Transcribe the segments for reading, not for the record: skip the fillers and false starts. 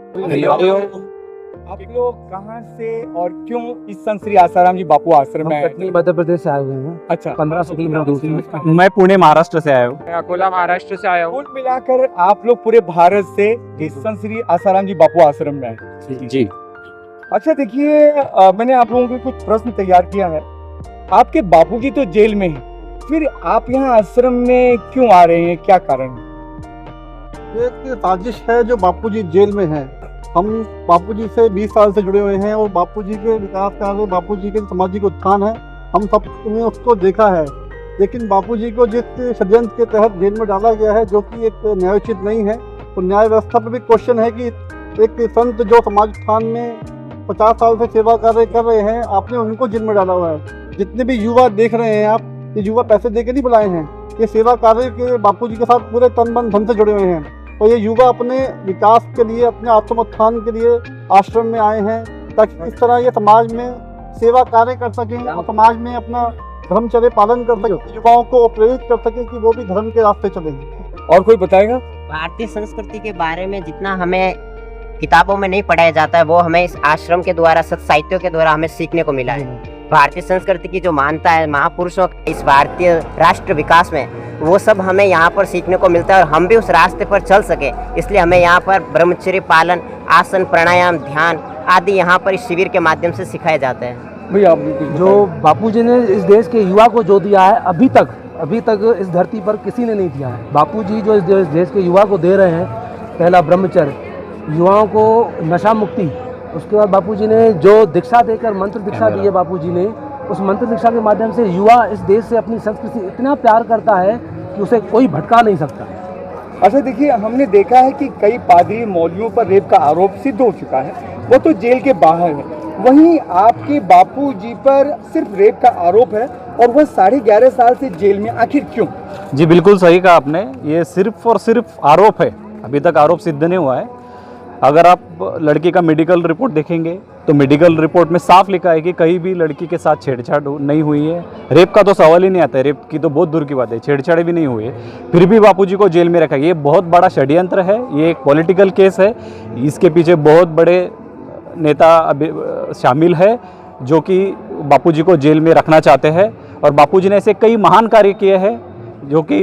आप लोग कहाँ से और क्यों इस संत श्री आसाराम जी बापू आश्रम में आए? कटनी मध्य प्रदेश से आए हुए हैं। अच्छा, 1500 किलोमीटर दूर से। मैं पुणे महाराष्ट्र से आया हूँ। मैं अकोला महाराष्ट्र से आया हूँ। कुल मिलाकर आप लोग पूरे भारत से इस संत श्री आसाराम जी बापू आश्रम में आए। जी, अच्छा देखिए, मैंने आप लोगों के कुछ प्रश्न तैयार किया है। आपके बापूजी तो जेल में हैं, फिर आप यहाँ आश्रम में क्यों आ रहे हैं, क्या कारण है? एक साजिश है जो बापूजी जेल में है। हम बापूजी से 20 साल से जुड़े हुए हैं और बापूजी के विकास कार्य, बापूजी के सामाजिक उत्थान है, हम सब ने उसको देखा है। लेकिन बापूजी को जिस षड्यंत्र के तहत जेल में डाला गया है, जो कि एक न्यायोचित नहीं है, तो न्याय व्यवस्था पर भी क्वेश्चन है कि एक संत जो समाज उत्थान में 50 साल से सेवा कार्य कर रहे हैं, आपने उनको जेल में डाला हुआ है। जितने भी युवा देख रहे हैं आप, ये युवा पैसे दे के नहीं बुलाए हैं, ये सेवा कार्य के बापूजी के साथ पूरे तन मन धन से जुड़े हुए हैं। और ये युवा अपने विकास के लिए, अपने आत्मोत्थान के लिए आश्रम में आए हैं, ताकि इस तरह ये समाज में सेवा कार्य कर सकें और समाज में अपना धर्मचर्या पालन कर सकें, युवाओं को प्रेरित कर सकें कि वो भी धर्म के रास्ते चलें। और कोई बताएगा? भारतीय संस्कृति के बारे में जितना हमें किताबों में नहीं पढ़ाया जाता है, वो हमें इस आश्रम के द्वारा, सत साहित्यों के द्वारा हमें सीखने को मिला है। भारतीय संस्कृति की जो मानता है महापुरुषों इस भारतीय राष्ट्र विकास में, वो सब हमें यहाँ पर सीखने को मिलता है और हम भी उस रास्ते पर चल सके, इसलिए हमें यहाँ पर ब्रह्मचर्य पालन, आसन, प्राणायाम, ध्यान आदि यहाँ पर इस शिविर के माध्यम से सिखाए जाते हैं। भैया, जो बापूजी ने इस देश के युवा को जो दिया है, अभी तक इस धरती पर किसी ने नहीं दिया है। बापूजी जो इस देश के युवा को दे रहे हैं, पहला ब्रह्मचर्य, युवाओं को नशा मुक्ति, उसके बाद बापूजी ने जो दीक्षा देकर मंत्र दीक्षा दी है, बापूजी ने उस मंत्र दीक्षा के माध्यम से युवा इस देश से अपनी संस्कृति इतना प्यार करता है कि उसे कोई भटका नहीं सकता। अच्छा देखिए, हमने देखा है कि कई पादरी मौलवियों पर रेप का आरोप सिद्ध हो चुका है, वो तो जेल के बाहर है। वहीं आपके बापूजी पर सिर्फ रेप का आरोप है और वह 11.5 साल से जेल में, आखिर क्यों? जी बिल्कुल सही कहा आपने। ये सिर्फ और सिर्फ आरोप है, अभी तक आरोप सिद्ध नहीं हुआ है। अगर आप लड़की का मेडिकल रिपोर्ट देखेंगे तो मेडिकल रिपोर्ट में साफ लिखा है कि कहीं भी लड़की के साथ छेड़छाड़ नहीं हुई है। रेप का तो सवाल ही नहीं आता है, रेप की तो बहुत दूर की बात है, छेड़छाड़ भी नहीं हुई है, फिर भी बापूजी को जेल में रखा। ये बहुत बड़ा षड्यंत्र है, ये एक पॉलिटिकल केस है। इसके पीछे बहुत बड़े नेता शामिल है जो कि बापूजी को जेल में रखना चाहते हैं। और बापूजी ने ऐसे कई महान कार्य किए हैं जो कि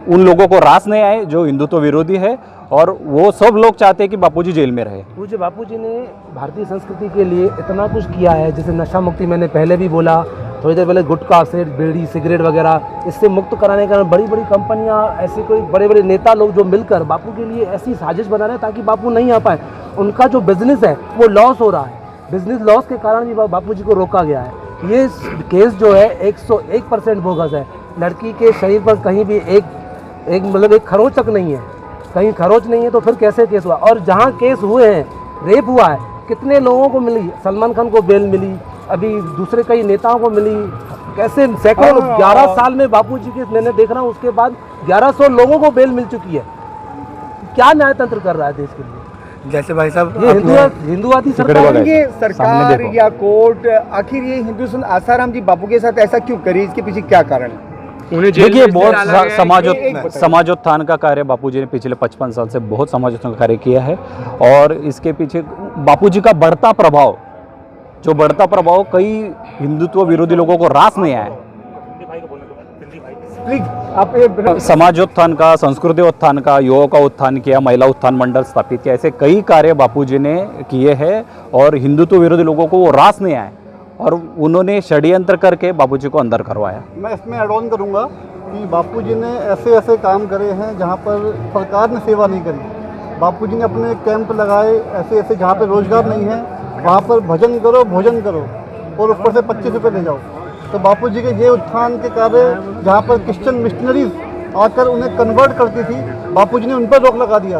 उन लोगों को रास नहीं आए जो हिंदुत्व विरोधी है, और वो सब लोग चाहते हैं कि बापूजी जेल में रहे। पूज्य बापूजी ने भारतीय संस्कृति के लिए इतना कुछ किया है, जैसे नशा मुक्ति, मैंने पहले भी बोला, थोड़ी देर पहले गुटखा से बीड़ी सिगरेट वगैरह, इससे मुक्त कराने का बड़ी बड़ी कंपनियां, ऐसे कोई बड़े बड़े नेता लोग जो मिलकर बापू के लिए ऐसी साजिश बना रहे हैं ताकि बापू नहीं आ पाए। उनका जो बिजनेस है वो लॉस हो रहा है, बिजनेस लॉस के कारण भी बापूजी को रोका गया है। ये केस जो है 101% बोगस है। लड़की के शरीर पर कहीं भी एक खरोच तक नहीं है, कहीं खरोच नहीं है, तो फिर कैसे केस हुआ? और जहाँ केस हुए हैं, रेप हुआ है, कितने लोगों को मिली? सलमान खान को बेल मिली, अभी दूसरे कई नेताओं को मिली, कैसे सैकड़ों 11 साल में बापूजी के मैंने देख रहा हूँ, उसके बाद 1100 लोगों को बेल मिल चुकी है। क्या न्यायतंत्र कर रहा है देश के लिए? जैसे भाई साहब, ये हिंदुवादी सरकार या कोर्ट, आखिर ये हिंदू संत आसाराम जी बापू के साथ ऐसा क्यों करी? इसके पीछे क्या कारण है? देखिए, बहुत समाजोत्थान का कार्य बापूजी ने पिछले 55 साल से बहुत समाजोत्थान का कार्य किया है। और इसके पीछे बापूजी का बढ़ता प्रभाव कई हिंदुत्व विरोधी लोगों को रास नहीं आया। समाजोत्थान का, संस्कृति उत्थान का, युवाओं का उत्थान किया, महिला उत्थान मंडल स्थापित किया, ऐसे कई कार्य बापूजी ने किए हैं और हिंदुत्व विरोधी लोगों को वो रास नहीं आए और उन्होंने षड्यंत्र करके बापूजी को अंदर करवाया। मैं इसमें ऐड ऑन करूँगा कि बापूजी ने ऐसे काम करे हैं जहाँ पर सरकार ने सेवा नहीं करी। बापूजी ने अपने कैंप लगाए ऐसे जहाँ पर रोजगार नहीं है, वहाँ पर भजन करो, भोजन करो और ऊपर से 25 रुपये ले जाओ। तो बापूजी के ये उत्थान के कार्य जहाँ पर क्रिश्चियन मिशनरीज आकर उन्हें कन्वर्ट करती थी, बापूजी ने उन पर रोक लगा दिया।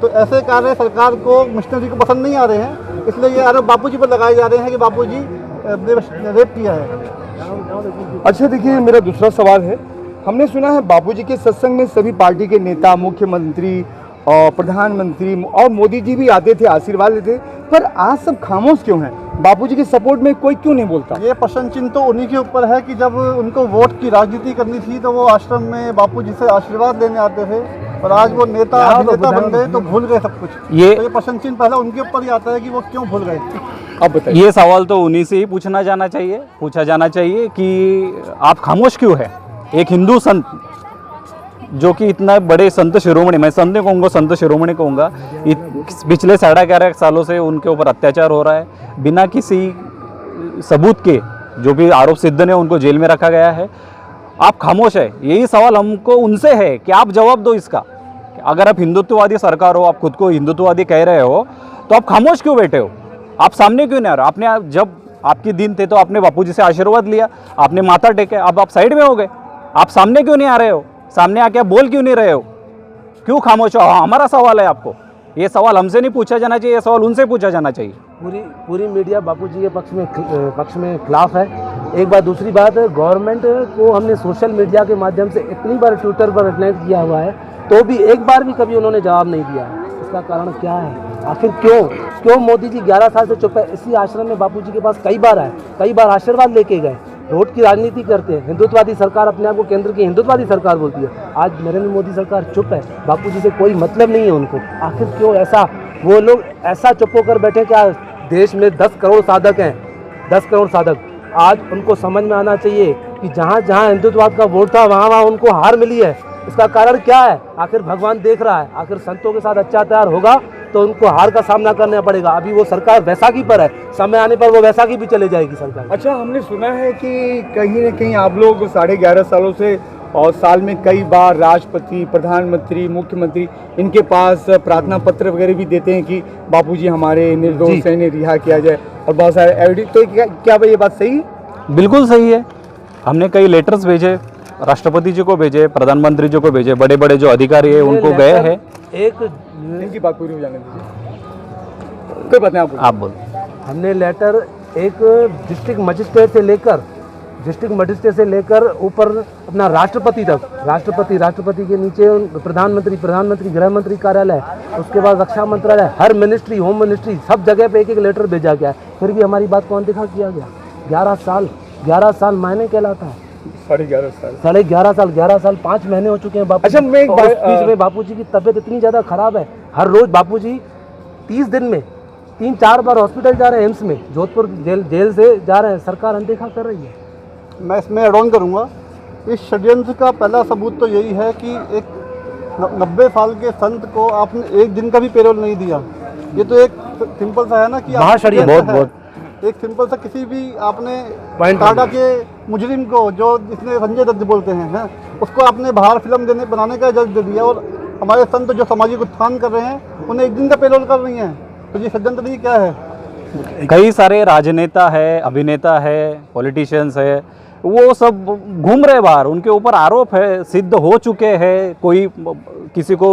तो ऐसे कार्य सरकार को, मिशनरी को पसंद नहीं आ रहे हैं, इसलिए ये आरोप बापूजी पर लगाए जा रहे हैं कि बापूजी रेप किया है। अच्छा देखिए, मेरा दूसरा सवाल है, हमने सुना है बापूजी के सत्संग में सभी पार्टी के नेता, मुख्यमंत्री और प्रधानमंत्री और मोदी जी भी आते थे, आशीर्वाद लेते, पर आज सब खामोश क्यों हैं? बापूजी के सपोर्ट में कोई क्यों नहीं बोलता? ये प्रश्न चिन्ह तो उन्हीं के ऊपर है कि जब उनको वोट की राजनीति करनी थी तो वो आश्रम में बापूजी से आशीर्वाद लेने आते थे। और आज वो नेता यहाँ तो अभिनेता बन गए तो भूल गए सब कुछ। ये तो ये प्रश्न चिन्ह पहले उनके ऊपर ही आता है कि वो क्यों भूल गए। अब बताइए। ये सवाल तो उन्हीं से ही पूछा जाना चाहिए कि आप खामोश क्यों है। एक हिंदू संत जो कि इतना बड़े संत शिरोमणि, मैं संत नहीं कहूँगा, संत शिरोमणि कहूँगा, पिछले 11.5 सालों से उनके ऊपर अत्याचार हो रहा है, बिना किसी सबूत के जो भी आरोप सिद्ध ने उनको जेल में रखा गया है। आप खामोश है। यही सवाल हमको उनसे है कि आप जवाब दो इसका। अगर आप हिंदुत्ववादी सरकार हो, आप खुद को हिंदुत्ववादी कह रहे हो, तो आप खामोश क्यों बैठे हो? आप सामने क्यों नहीं आ रहे? आपने जब आपके दिन थे तो आपने बापूजी से आशीर्वाद लिया, आपने माथा टेके, अब आप साइड में हो गए। आप सामने क्यों नहीं आ रहे हो? सामने आके आप बोल क्यों नहीं रहे हो? क्यों खामोश हो? हमारा सवाल है आपको। ये सवाल हमसे नहीं पूछा जाना चाहिए, ये सवाल उनसे पूछा जाना चाहिए। पूरी मीडिया बापूजी के पक्ष में खिलाफ है। एक बात, दूसरी बात, गवर्नमेंट को हमने सोशल मीडिया के माध्यम से इतनी बार ट्विटर पर अटैक किया हुआ है, तो भी एक बार भी कभी उन्होंने जवाब नहीं दिया है। इसका कारण क्या है? आखिर क्यों मोदी जी 11 साल से चुप है? इसी आश्रम में बापूजी के पास कई बार आए, कई बार आशीर्वाद लेके गए। वोट की राजनीति करते हैं, हिंदुत्ववादी सरकार, अपने आप को केंद्र की हिंदुत्ववादी सरकार बोलती है। आज नरेंद्र मोदी सरकार चुप है, बापूजी से कोई मतलब नहीं है उनको। आखिर क्यों ऐसा? वो लोग ऐसा चुप होकर बैठे? क्या देश में 10 करोड़ साधक हैं, 10 करोड़ साधक। आज उनको समझ में आना चाहिए कि जहाँ जहाँ हिंदुत्ववाद का वोट था वहाँ वहाँ उनको हार मिली है। इसका कारण क्या है? आखिर भगवान देख रहा है। आखिर संतों के साथ अत्याचार होगा तो उनको हार का सामना करना पड़ेगा। अभी वो सरकार वैसाखी पर है, समय आने पर वो वैसाखी भी चले जाएगी सरकार। अच्छा, हमने सुना है कि कहीं ना कहीं आप लोग 11.5 सालों से और साल में कई बार राष्ट्रपति, प्रधानमंत्री, मुख्यमंत्री इनके पास प्रार्थना पत्र वगैरह भी देते हैं कि बापूजी हमारे निर्दोष हैं, इन्हें रिहा किया जाए, और बहुत सारे एविडेंस। तो क्या भाई ये बात सही है? बिल्कुल सही है। हमने कई लेटर्स भेजे, राष्ट्रपति जी को भेजे, प्रधानमंत्री जी को भेजे, बड़े बड़े जो अधिकारी है उनको गए हैं। इनकी बात पूरी हो जाने दीजिए, कोई बात नहीं, आप बोल। हमने लेटर एक डिस्ट्रिक्ट मजिस्ट्रेट से लेकर ऊपर अपना राष्ट्रपति तक, राष्ट्रपति के नीचे प्रधानमंत्री, गृह मंत्री कार्यालय, उसके बाद रक्षा मंत्रालय, हर मिनिस्ट्री, होम मिनिस्ट्री, सब जगह पे एक लेटर भेजा गया। फिर भी हमारी बात को अनदेखा किया गया। 11 साल मायने कहलाता है। 11.5 साल 5 महीने हो चुके हैं बापू। अच्छा, मैं बीच में बापूजी की तबीयत इतनी ज़्यादा खराब है, हर रोज बापूजी 30 दिन में 3-4 बार हॉस्पिटल जा रहे हैं, एम्स में, जोधपुर जेल से जा रहे हैं। सरकार अनदेखा कर रही है। मैं इसमें एड ऑन करूँगा, इस षड्यंत्र का पहला सबूत तो यही है कि एक 90 साल के संत को आपने एक दिन का भी पेरोल नहीं दिया। ये तो एक सिंपल सा है ना कि बहुत एक सिंपल सा किसी भी आपने टाटा के मुजरिम को, जो जिसने संजय दत्त बोलते हैं, उसको आपने बाहर फिल्म बनाने का इजाज़त दे दिया, और हमारे संत जो सामाजिक उत्थान कर रहे हैं उन्हें एक दिन का पेरोल कर रही हैं। तो ये षड्यंत्र नहीं क्या है? कई सारे राजनेता है, अभिनेता है, पॉलिटिशियंस है, वो सब घूम रहे बाहर, उनके ऊपर आरोप है, सिद्ध हो चुके हैं। कोई किसी को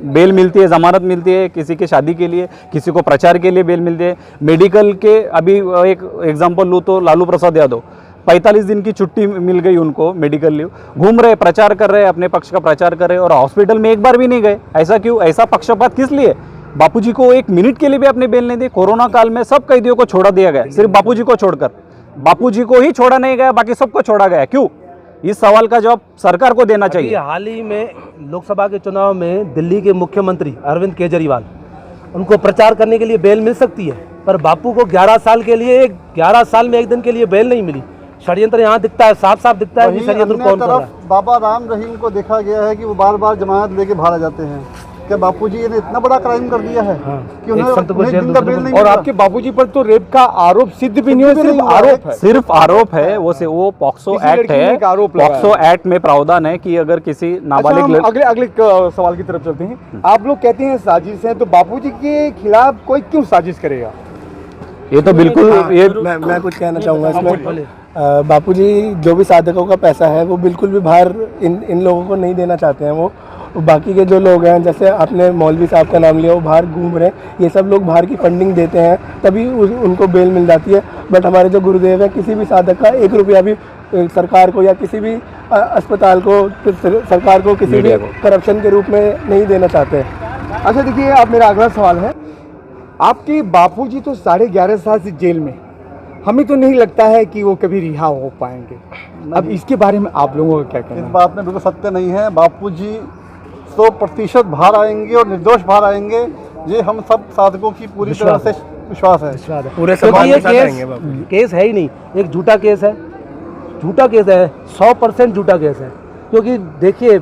बेल मिलती है, जमानत मिलती है, किसी के शादी के लिए, किसी को प्रचार के लिए बेल मिलती है। मेडिकल के, अभी एक एग्जांपल लूँ तो लालू प्रसाद यादव, 45 दिन की छुट्टी मिल गई उनको, मेडिकल लीव, घूम रहे, प्रचार कर रहे, अपने पक्ष का प्रचार कर रहे, और हॉस्पिटल में एक बार भी नहीं गए। ऐसा क्यों? ऐसा पक्षपात किस लिए? बापूजी को एक मिनट के लिए भी अपने बेल नहीं दी। कोरोना काल में सब कैदियों को छोड़ा दिया गया, सिर्फ बापूजी को छोड़कर। बापूजी को ही छोड़ा नहीं गया, बाकी सबको छोड़ा गया, क्यों? इस सवाल का जवाब सरकार को देना चाहिए। हाल ही में लोकसभा के चुनाव में दिल्ली के मुख्यमंत्री अरविंद केजरीवाल, उनको प्रचार करने के लिए बेल मिल सकती है, पर बापू को 11 साल में एक दिन के लिए बेल नहीं मिली। षड्यंत्र यहाँ दिखता है, साफ साफ दिखता है कि षड्यंत्र कौन कर रहा है। बाबा राम रहीम को देखा गया है कि वो बार बार जमानत लेके बाहर आ जाते हैं। क्या बापूजी ने इतना बड़ा क्राइम कर दिया है कि उन्हें दिन का बेल नहीं मिला? और आपके बापूजी पर तो रेप का आरोप सिद्ध भी नहीं हुआ, सिर्फ आरोप है। सिर्फ आरोप है। वो पॉक्सो एक्ट है, पॉक्सो एक्ट में प्रावधान है कि अगर किसी नाबालिग। अच्छा, अगले सवाल की तरफ चलते हैं। आप लोग कहते हैं साजिश है, तो बापूजी के खिलाफ कोई क्यों साजिश करेगा? ये तो बिल्कुल, ये मैं कुछ कहना चाहूँगा इसमें। बापूजी जो भी साधकों का पैसा है वो बिल्कुल भी बाहर इन लोगों को नहीं देना चाहते हैं। वो बाकी के जो लोग हैं, जैसे आपने मौलवी साहब का नाम लिया, वो बाहर घूम रहे हैं, ये सब लोग बाहर की फंडिंग देते हैं, तभी उनको बेल मिल जाती है। बट हमारे जो गुरुदेव हैं, किसी भी साधक का 1 रुपया भी सरकार को या किसी भी अस्पताल को, सरकार को किसी भी करप्शन के रूप में नहीं देना चाहते। अच्छा देखिए, अब मेरा अगला सवाल है, आपके बापूजी तो 11.5 साल से जेल में, हमें तो नहीं लगता है कि वो कभी रिहा हो पाएंगे। अब इसके बारे में आप लोगों का क्या कहना है? इस बात में बिल्कुल सत्य नहीं है। बापूजी 100% बाहर आएंगे और निर्दोष बाहर आएंगे, ये हम सब साधकों की पूरी तरह से विश्वास है। पूरे क्योंकि समाज ये के साथ रहेंगे बापू जी। केस है ही नहीं, एक झूठा केस है, 100% झूठा केस है। क्योंकि देखिए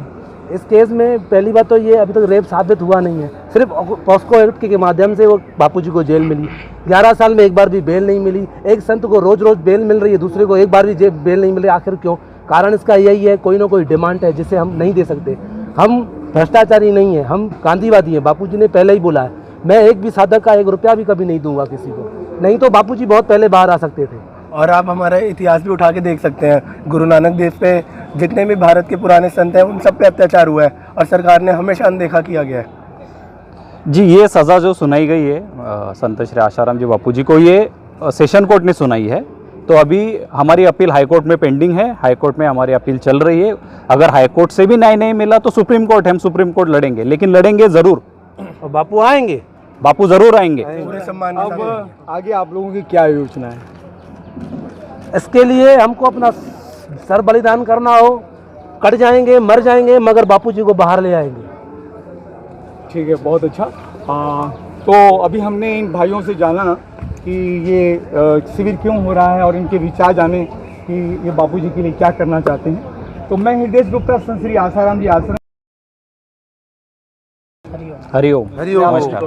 इस केस में पहली बात तो ये अभी तक रेप साबित हुआ नहीं है, सिर्फ पॉस्को एक्ट के माध्यम से वो बापूजी को जेल मिली, 11 साल में एक बार भी बेल नहीं मिली। एक संत को रोज रोज बेल मिल रही है, दूसरे को एक बार भी बेल नहीं मिली, आखिर क्यों? कारण इसका यही है, कोई ना कोई डिमांड है जिसे हम नहीं दे सकते। हम भ्रष्टाचारी नहीं है, हम गांधीवादी हैं। बापूजी ने पहले ही बोला है, मैं एक भी साधक का 1 रुपया भी कभी नहीं दूंगा किसी को, नहीं तो बापूजी बहुत पहले बाहर आ सकते थे। और आप हमारा इतिहास भी उठा के देख सकते हैं, गुरु नानक देव पे जितने भी भारत के पुराने संत हैं उन सब पे अत्याचार हुआ है और सरकार ने हमेशा अनदेखा किया गया है। जी, ये सज़ा जो सुनाई गई है संत श्री आशाराम जी बापू जी को, ये सेशन कोर्ट ने सुनाई है। तो अभी हमारी अपील हाई कोर्ट में पेंडिंग है, हाई कोर्ट में हमारी अपील चल रही है। अगर हाई कोर्ट से भी न्याय नहीं मिला तो सुप्रीम कोर्ट है, हम सुप्रीम कोर्ट लड़ेंगे, लेकिन लड़ेंगे ज़रूर। और बापू आएंगे, बापू ज़रूर आएंगे। पूरे सम्मान के साथ अब आगे आप लोगों की क्या योजना है? इसके लिए हमको अपना सर बलिदान करना हो, कट जाएंगे, मर जाएंगे, मगर बापूजी को बाहर ले आएंगे। ठीक है, बहुत अच्छा। तो अभी हमने इन भाइयों से जाना कि ये शिविर क्यों हो रहा है और इनके विचार जाने कि ये बापूजी के लिए क्या करना चाहते हैं। तो मैं हृदय गुप्ता, संत श्री आसाराम जी आश्रम। हरिओम। हरिओम। नमस्कार।